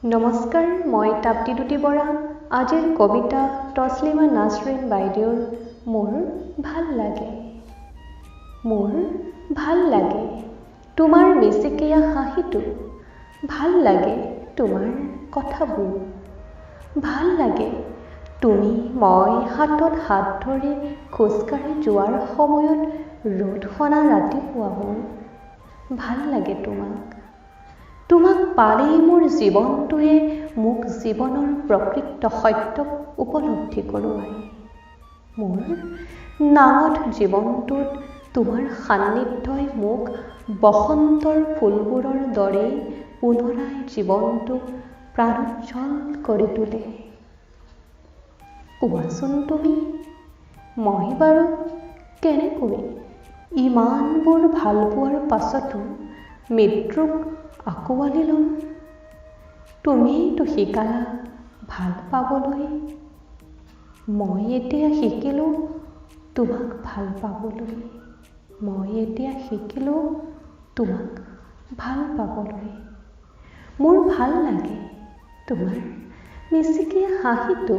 নমস্কাৰ, মই তাপ্তি দুটি বৰা। আজিৰ কবিতা তছলিমা নাছৰিন বাইদেউৰ মোৰ ভাল লাগে। মোৰ ভাল লাগে তোমাৰ মিচিকিয়া হাঁহিটো, ভাল লাগে তোমাৰ কথাবোৰ, ভাল লাগে তুমি মই হাতত হাত ধৰি খোজকাঢ়ি যোৱাৰ সময়ত ৰ'দ সনা ৰাতিপুৱাবোৰ, ভাল লাগে তোমাক পালেই মোৰ জীৱনটোৱে মোক জীৱনৰ প্ৰকৃত সত্যক উপলব্ধি কৰোৱাই। মোৰ নাঙঠ জীৱনটোত তোমাৰ সান্নিধ্যই মোক বসন্তৰ ফুলবোৰৰ দৰেই পুনৰাই জীৱনটোক প্ৰাণোজ্জ্বল কৰি তোলে। কোৱাচোন তুমি, মই বাৰু কেনেকৈ ইমানবোৰ ভাল পোৱাৰ পাছতো মৃত্যুক আঁকোৱালি ল'ম? তুমিতো শিকালা ভাল পাবলৈ, মই এতিয়া শিকিলোঁ তোমাক ভাল পাবলৈ। মই এতিয়া শিকিলোঁ তোমাক ভাল পাবলৈ। মোৰ ভাল লাগে তোমাৰ মিচিকিয়া হাঁহিটো,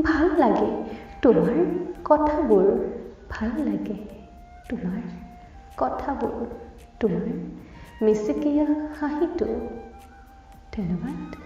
ভাল লাগে তোমাৰ কথাবোৰ, ভাল লাগে তোমাৰ কথাবোৰ, তোমাৰ মিচিকিয়া হাঁহিটো। ধন্যবাদ।